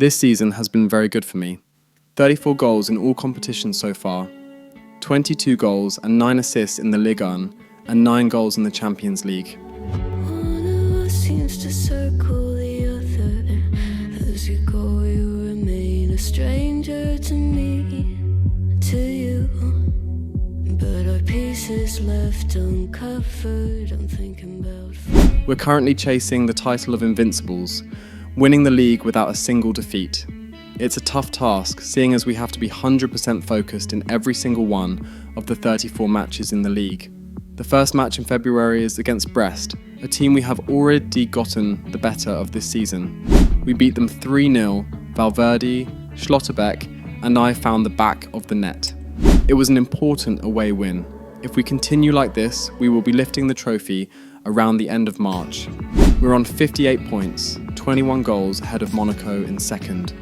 This season has been very good for me. 34 goals in all competitions so far, 22 goals and 9 assists in the Ligue 1, and 9 goals in the Champions League. One of us seems to circle the other. As you go, you remain a stranger to me, to you. But our pieces left uncovered. I'm thinking about. We're currently chasing the title of Invincibles, winning the league without a single defeat. It's a tough task, seeing as we have to be 100% focused in every single one of the 34 matches in the league. The first match in February is against Brest, a team we have already gotten the better of this season. We beat them 3-0, Valverde, Schlotterbeck, and I found the back of the net. It was an important away win. If we continue like this, we will be lifting the trophy around the end of March. We're on 58 points, 21 goals ahead of Monaco in second.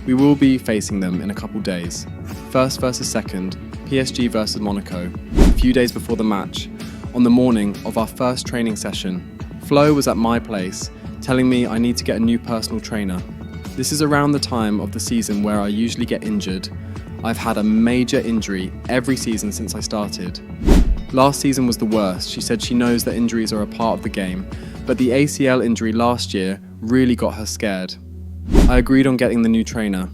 We will be facing them in a couple days. First versus second, PSG versus Monaco. A few days before the match, on the morning of our first training session, Flo was at my place, telling me I need to get a new personal trainer. This is around the time of the season where I usually get injured. I've had a major injury every season since I started. Last season was the worst. She said she knows that injuries are a part of the game, but the ACL injury last year really got her scared. I agreed on getting the new trainer.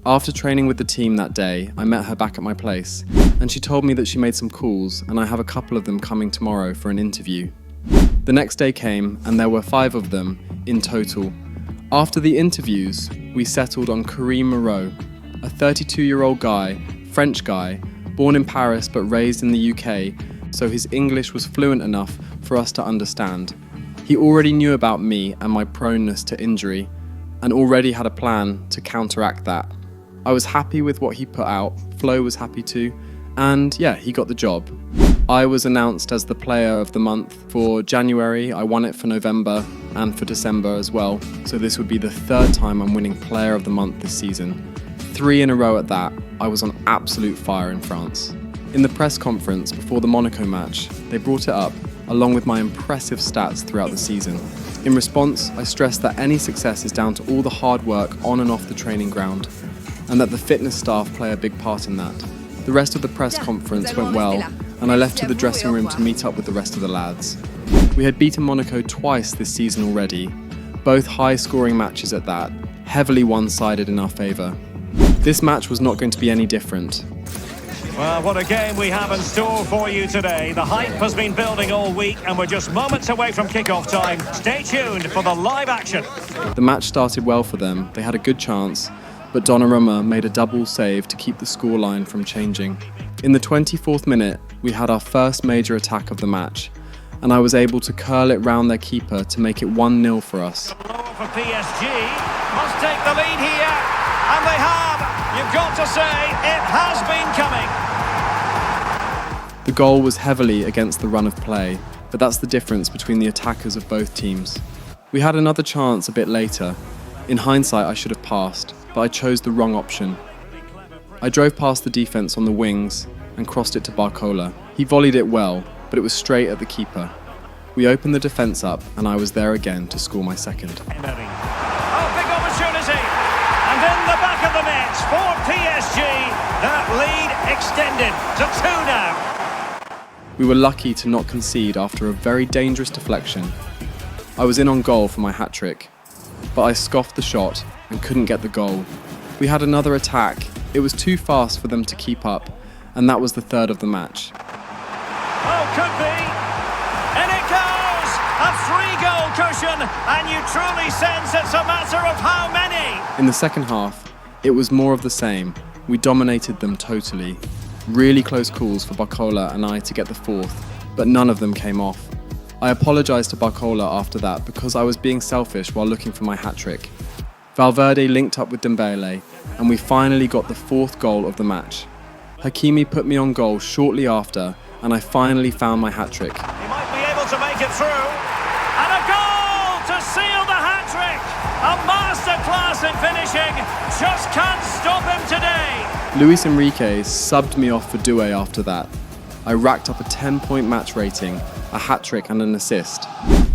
After training with the team that day, I met her back at my place, and she told me that she made some calls, and I have a couple of them coming tomorrow for an interview. The next day came, and there were 5 of them in total. After the interviews, we settled on Karim Moreau, a 32-year-old guy, French guy, born in Paris but raised in the UK, so his English was fluent enough for us to understand. He already knew about me and my proneness to injury, and already had a plan to counteract that. I was happy with what he put out, Flo was happy too, and yeah, he got the job. I was announced as the player of the month for January, I won it for November and for December as well, so this would be the 3rd time I'm winning player of the month this season. 3 in a row at that. I was on absolute fire in France. In the press conference before the Monaco match, they brought it up, along with my impressive stats throughout the season. In response, I stressed that any success is down to all the hard work on and off the training ground, and that the fitness staff play a big part in that. The rest of the press conference went well, and I left to the dressing room to meet up with the rest of the lads. We had beaten Monaco twice this season already, both high-scoring matches at that, heavily one-sided in our favour. This match was not going to be any different. Well, what a game we have in store for you today. The hype has been building all week, and we're just moments away from kick-off time. Stay tuned for the live action. The match started well for them. They had a good chance, but Donnarumma made a double save to keep the scoreline from changing. In the 24th minute, we had our first major attack of the match, and I was able to curl it round their keeper to make it 1-0 for us. Blow for PSG. Must take the lead here, and they have. You've got to say, it has been coming. The goal was heavily against the run of play, but that's the difference between the attackers of both teams. We had another chance a bit later. In hindsight, I should have passed, but I chose the wrong option. I drove past the defence on the wings and crossed it to Barcola. He volleyed it well, but it was straight at the keeper. We opened the defence up, and I was there again to score my second. Oh, big opportunity. And in the back of the net for PSG, that lead extended to 2 now. We were lucky to not concede after a very dangerous deflection. I was in on goal for my hat-trick, but I scoffed the shot and couldn't get the goal. We had another attack. It was too fast for them to keep up, and that was the 3rd of the match. Oh, could be. And it goes! A 3-goal cushion, and you truly sense it's a matter of how many. In the second half, it was more of the same. We dominated them totally. Really close calls for Barcola and I to get the 4th, but none of them came off. I apologised to Barcola after that because I was being selfish while looking for my hat-trick. Valverde linked up with Dembele, and we finally got the 4th goal of the match. Hakimi put me on goal shortly after, and I finally found my hat-trick. He might be able to make it through. And a goal to seal the hat-trick! A masterclass in finishing. Just can't stop him today. Luis Enrique subbed me off for Doué after that. I racked up a 10-point match rating, a hat-trick and an assist.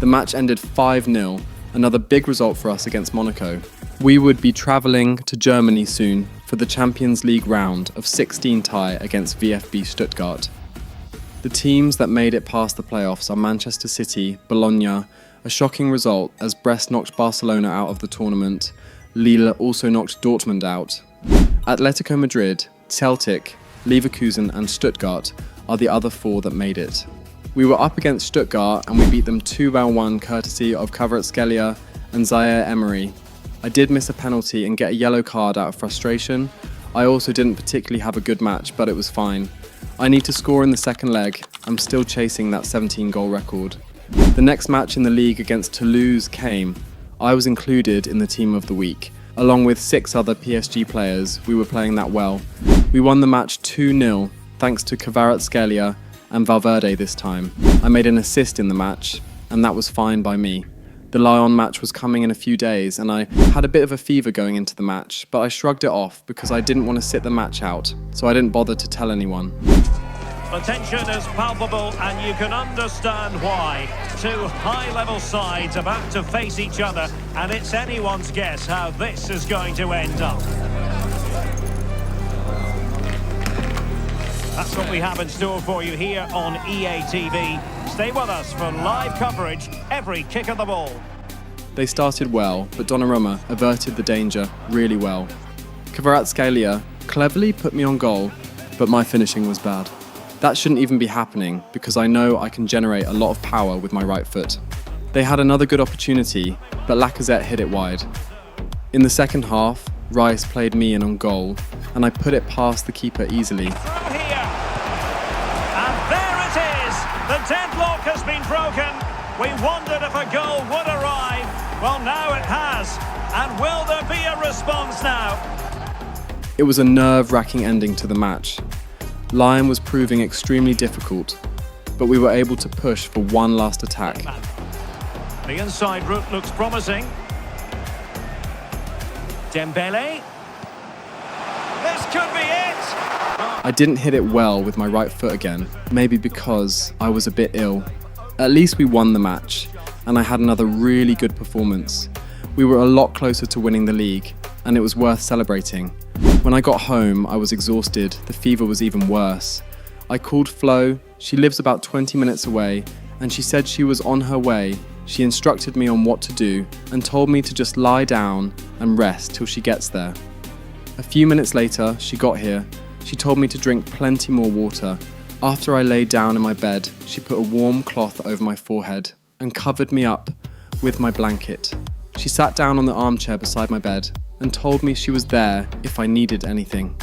The match ended 5-0, another big result for us against Monaco. We would be travelling to Germany soon for the Champions League round of 16 tie against VfB Stuttgart. The teams that made it past the playoffs are Manchester City, Bologna, a shocking result as Brest knocked Barcelona out of the tournament. Lille also knocked Dortmund out. Atletico Madrid, Celtic, Leverkusen and Stuttgart are the other four that made it. We were up against Stuttgart and we beat them 2-1 courtesy of Kvaratskhelia and Zaire Emery. I did miss a penalty and get a yellow card out of frustration. I also didn't particularly have a good match, but it was fine. I need to score in the second leg. I'm still chasing that 17-goal record. The next match in the league against Toulouse came. I was included in the team of the week. Along with 6 other PSG players, we were playing that well. We won the match 2-0 thanks to Kvaratskhelia and Valverde this time. I made an assist in the match, and that was fine by me. The Lyon match was coming in a few days and I had a bit of a fever going into the match, but I shrugged it off because I didn't want to sit the match out, so I didn't bother to tell anyone. The tension is palpable and you can understand why. Two high-level sides about to face each other and it's anyone's guess how this is going to end up. That's what we have in store for you here on EA TV. Stay with us for live coverage every kick of the ball. They started well, but Donnarumma averted the danger really well. Kvaratskhelia cleverly put me on goal, but my finishing was bad. That shouldn't even be happening because I know I can generate a lot of power with my right foot. They had another good opportunity, but Lacazette hit it wide. In the second half, Rice played me in on goal, and I put it past the keeper easily. Through here, and there it is. The deadlock has been broken. We wondered if a goal would arrive. Well, now it has. And will there be a response now? It was a nerve-wracking ending to the match. Lyon was proving extremely difficult, but we were able to push for one last attack. The inside route looks promising. Dembele. This could be it! I didn't hit it well with my right foot again, maybe because I was a bit ill. At least we won the match, and I had another really good performance. We were a lot closer to winning the league, and it was worth celebrating. When I got home, I was exhausted. The fever was even worse. I called Flo. She lives about 20 minutes away, and she said she was on her way. She instructed me on what to do and told me to just lie down and rest till she gets there. A few minutes later, she got here. She told me to drink plenty more water. After I lay down in my bed, she put a warm cloth over my forehead and covered me up with my blanket. She sat down on the armchair beside my bed and told me she was there if I needed anything.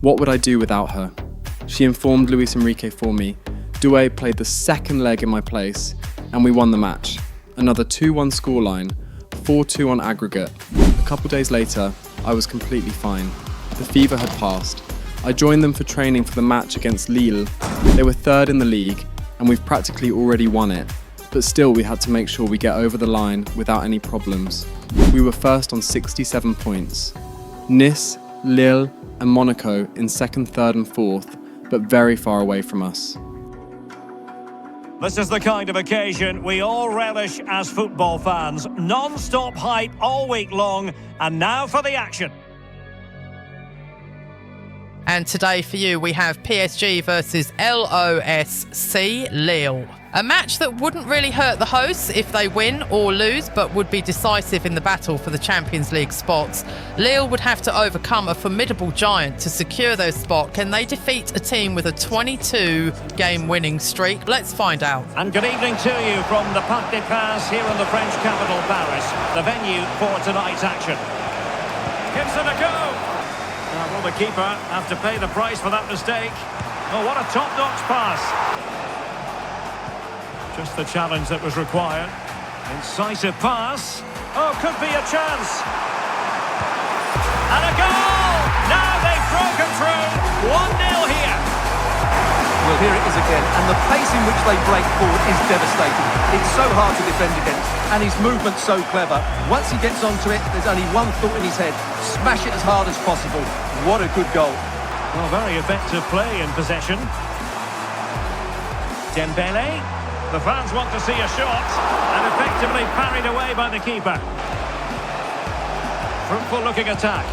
What would I do without her? She informed Luis Enrique for me. Doué played the second leg in my place and we won the match. Another 2-1 scoreline, 4-2 on aggregate. A couple days later, I was completely fine. The fever had passed. I joined them for training for the match against Lille. They were third in the league and we've practically already won it. But still we had to make sure we get over the line without any problems. We were first on 67 points. Nice, Lille and Monaco in second, third and fourth, but very far away from us. This is the kind of occasion we all relish as football fans. Non-stop hype all week long, and now for the action. And today for you, we have PSG versus LOSC Lille. A match that wouldn't really hurt the hosts if they win or lose, but would be decisive in the battle for the Champions League spots. Lille would have to overcome a formidable giant to secure their spot. Can they defeat a team with a 22-game winning streak? Let's find out. And good evening to you from the Parc des Princes here in the French capital, Paris, the venue for tonight's action. Gives it a go. Will the keeper have to pay the price for that mistake? Oh, what a top-notch pass. Just the challenge that was required. Incisive pass. Oh, could be a chance. And a goal! Now they've broken through. 1-0 here. Well, here it is again, and the pace in which they break forward is devastating. It's so hard to defend against, and his movement's so clever. Once he gets onto it, there's only one thought in his head: smash it as hard as possible. What a good goal. Well, very effective play in possession. Dembele. The fans want to see a shot, and effectively parried away by the keeper. Fruitful looking attack.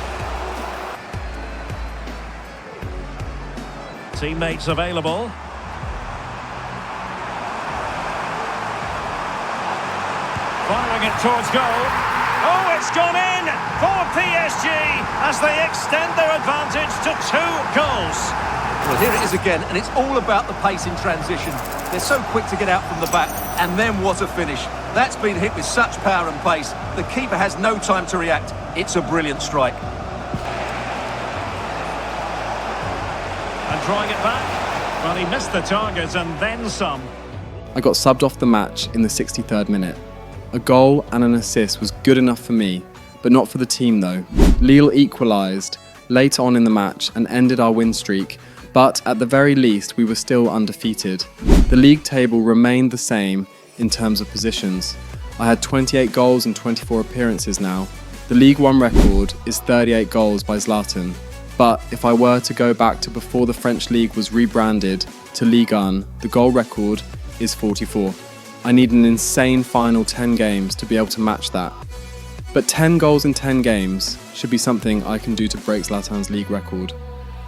Teammates available. Firing it towards goal. Oh, it's gone in for PSG as they extend their advantage to 2 goals. Well, here it is again, and it's all about the pace in transition. They're so quick to get out from the back, and then what a finish. That's been hit with such power and pace. The keeper has no time to react. It's a brilliant strike. And drawing it back. Well, he missed the target and then some. I got subbed off the match in the 63rd minute. A goal and an assist was good enough for me, but not for the team though. Lille equalised late on in the match and ended our win streak, but at the very least we were still undefeated. The league table remained the same in terms of positions. I had 28 goals and 24 appearances now. The League One record is 38 goals by Zlatan, but if I were to go back to before the French league was rebranded to Ligue 1, the goal record is 44. I need an insane final 10 games to be able to match that. But 10 goals in 10 games should be something I can do to break Zlatan's league record.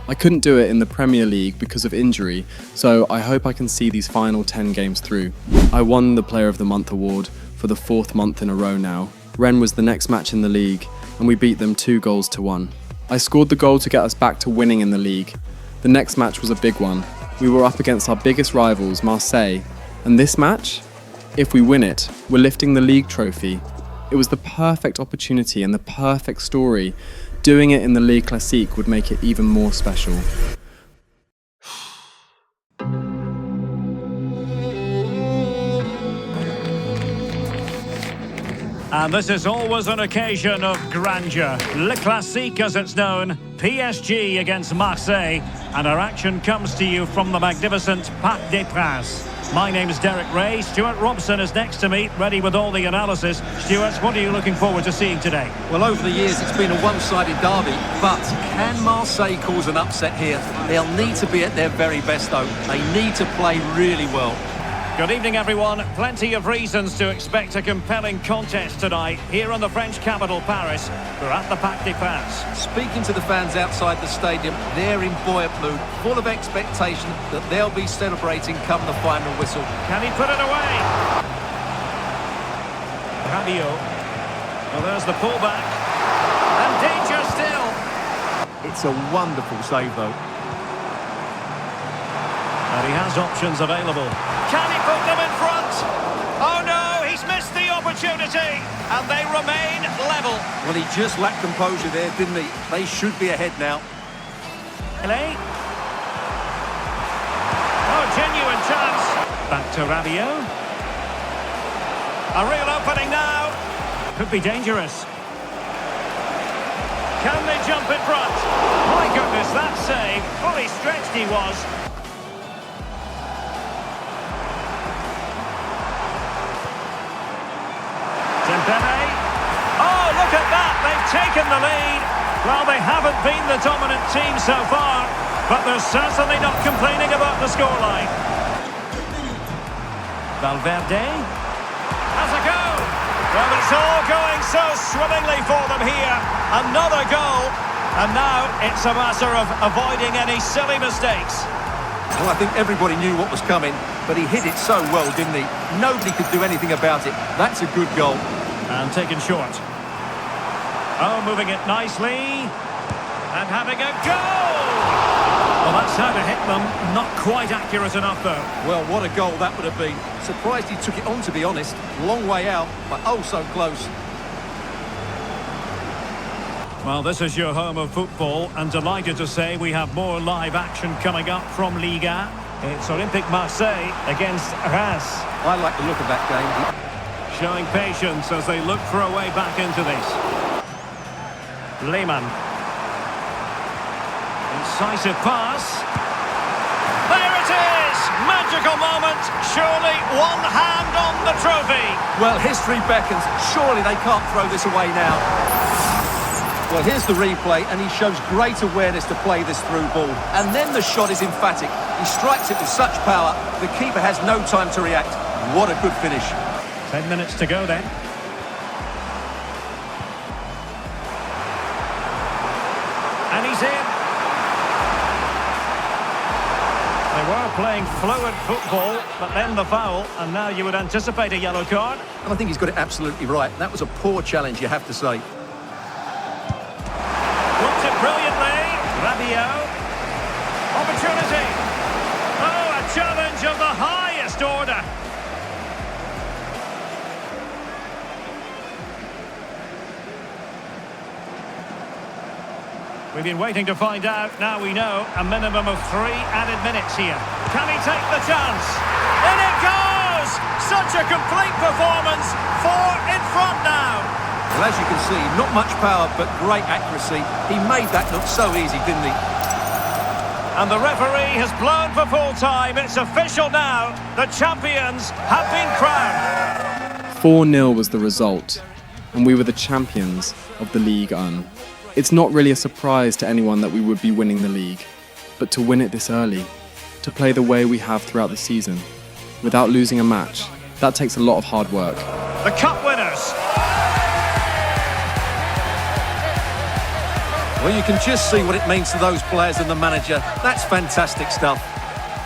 I couldn't do it in the Premier League because of injury, so I hope I can see these final 10 games through. I won the Player of the Month award for the 4th month in a row now. Rennes was the next match in the league, and we beat them 2-1. I scored the goal to get us back to winning in the league. The next match was a big one. We were up against our biggest rivals, Marseille, and this match? If we win it, we're lifting the league trophy. It was the perfect opportunity and the perfect story. Doing it in the Ligue Classique would make it even more special. And this is always an occasion of grandeur. Le Classique as it's known, PSG against Marseille. And our action comes to you from the magnificent Parc des Princes. My name is Derek Ray. Stuart Robson is next to me, ready with all the analysis. Stuart, what are you looking forward to seeing today? Well, over the years, it's been a one-sided derby, but can Marseille cause an upset here? They'll need to be at their very best, though. They need to play really well. Good evening, everyone. Plenty of reasons to expect a compelling contest tonight here in the French capital, Paris. We're at the Parc des Princes. Speaking to the fans outside the stadium, they're in buoyant mood, full of expectation that they'll be celebrating come the final whistle. Can he put it away? Rabiot. Well, there's the pullback. And danger still. It's a wonderful save, though. And he has options available. Can he put them in front? Oh no, he's missed the opportunity. And they remain level. Well, he just lacked composure there, didn't he? They should be ahead now. Oh, genuine chance. Back to Rabiot. A real opening now. Could be dangerous. Can they jump in front? My goodness, that save. Fully stretched he was. Dembele. Oh, look at that. They've taken the lead. Well, they haven't been the dominant team so far, but they're certainly not complaining about the scoreline. Valverde has a go. Well, it's all going so swimmingly for them here. Another goal. And now it's a matter of avoiding any silly mistakes. Well, I think everybody knew what was coming, but he hit it so well, didn't he? Nobody could do anything about it. That's a good goal. And taken short. Oh, moving it nicely. And having a goal! Well, that's how to hit them. Not quite accurate enough, though. Well, what a goal that would have been. Surprised he took it on, to be honest. Long way out, but oh so close. Well, this is your home of football, and delighted to say we have more live action coming up from Ligue 1. It's Olympique Marseille against Reims. I like the look of that game. Showing patience as they look for a way back into this. Lehmann. Incisive pass. There it is! Magical moment. Surely one hand on the trophy. Well, history beckons. Surely they can't throw this away now. Well, here's the replay, and he shows great awareness to play this through ball. And then the shot is emphatic. He strikes it with such power, the keeper has no time to react. What a good finish. 10 minutes to go then. he's in. They were playing fluid football, but then the foul, and now you would anticipate a yellow card. And I think he's got it absolutely right. That was a poor challenge, you have to say. Looked it brilliantly. Rabiot. Opportunity. Oh, a challenge of the highest order. We've been waiting to find out. Now we know a minimum of 3 added minutes here. Can he take the chance? In it goes! Such a complete performance. 4 in front now. Well, as you can see, not much power, but great accuracy. He made that look so easy, didn't he? And the referee has blown for full time. It's official now. The champions have been crowned. 4-0 was the result, and we were the champions of the Ligue 1. It's not really a surprise to anyone that we would be winning the league, but to win it this early, to play the way we have throughout the season, without losing a match, that takes a lot of hard work. The cup winners. Well, you can just see what it means to those players and the manager. That's fantastic stuff.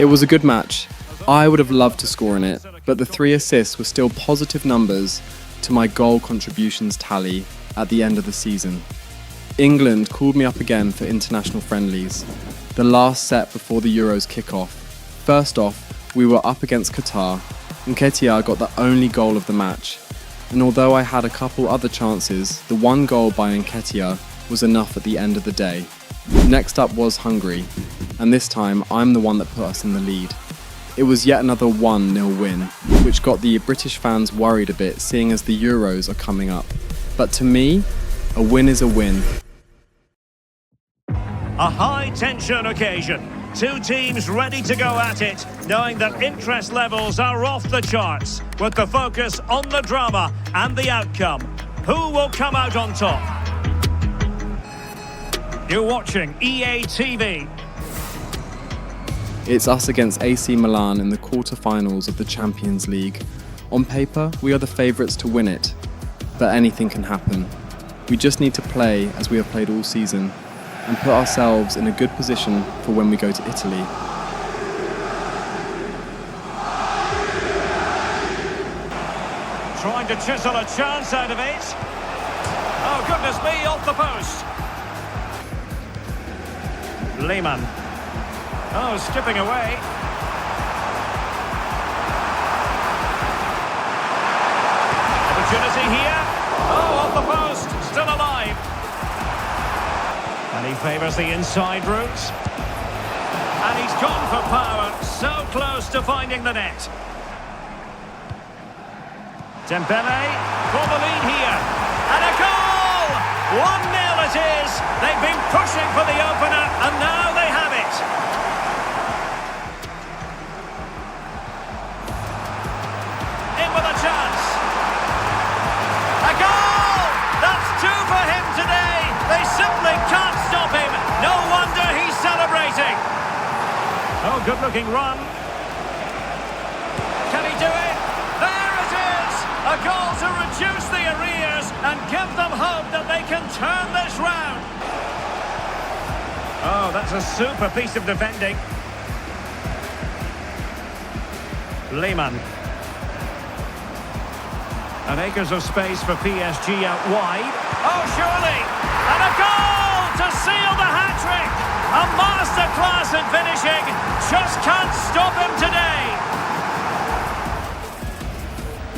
It was a good match. I would have loved to score in it, but the 3 assists were still positive numbers to my goal contributions tally at the end of the season. England called me up again for international friendlies, the last set before the Euros kick-off. First off, we were up against Qatar, and Nketiah got the only goal of the match. And although I had a couple other chances, the one goal by Nketiah was enough at the end of the day. Next up was Hungary, and this time I'm the one that put us in the lead. It was yet another 1-0 win, which got the British fans worried a bit, seeing as the Euros are coming up. But to me, a win is a win. A high-tension occasion. 2 teams ready to go at it, knowing that interest levels are off the charts, with the focus on the drama and the outcome. Who will come out on top? You're watching EA TV. It's us against AC Milan in the quarter-finals of the Champions League. On paper, we are the favourites to win it, but anything can happen. We just need to play as we have played all season, and put ourselves in a good position for when we go to Italy. Trying to chisel a chance out of it. Oh, goodness me, off the post. Lehmann. Oh, skipping away. Opportunity here. Oh, off the post, still alive. And he favours the inside route. And he's gone for power, so close to finding the net. Dembele for the lead here. And a goal! 1-0 it is. They've been pushing for the opener, and now they have it. In with a chance. A goal! That's 2 for him today. They simply can't stop him. No wonder he's celebrating. Oh, good-looking run. Can he do it? There it is! A goal to reduce the arrears and give them hope that they can turn this round. Oh, that's a super piece of defending. Lehmann. And acres of space for PSG out wide. Oh, surely! And a goal to seal the hat-trick! A masterclass in finishing! Just can't stop him today!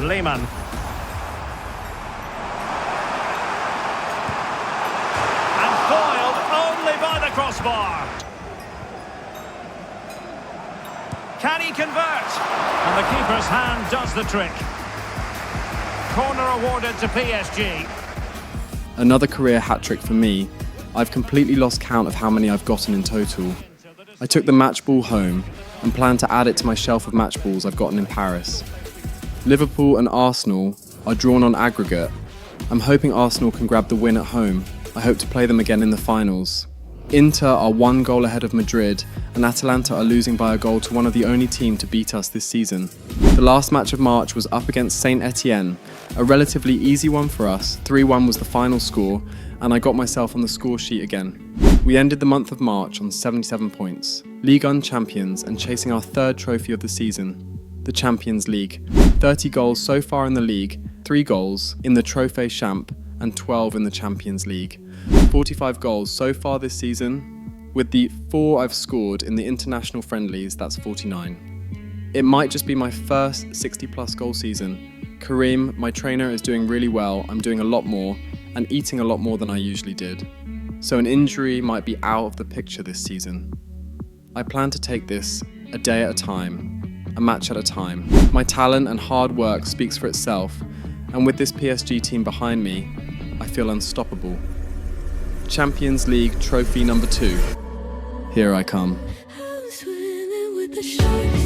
Lehmann. And foiled only by the crossbar. Can he convert? And the keeper's hand does the trick. Corner awarded to PSG. Another career hat-trick for me. I've completely lost count of how many I've gotten in total. I took the match ball home and plan to add it to my shelf of match balls I've gotten in Paris. Liverpool and Arsenal are drawn on aggregate. I'm hoping Arsenal can grab the win at home. I hope to play them again in the finals. Inter are 1 goal ahead of Madrid, and Atalanta are losing by a goal to one of the only team to beat us this season. The last match of March was up against Saint Etienne, a relatively easy one for us. 3-1 was the final score, and I got myself on the score sheet again. We ended the month of March on 77 points, Ligue 1 champions and chasing our third trophy of the season, the Champions League. 30 goals so far in the league, 3 goals in the Trophée Champ and 12 in the Champions League. 45 goals so far this season, with the 4 I've scored in the international friendlies, that's 49. It might just be my first 60 plus goal season. Karim, my trainer, is doing really well, I'm doing a lot more, and eating a lot more than I usually did. So an injury might be out of the picture this season. I plan to take this a day at a time, a match at a time. My talent and hard work speaks for itself, and with this PSG team behind me, I feel unstoppable. Champions League trophy number 2. Here I come. I was swimming with the sharks.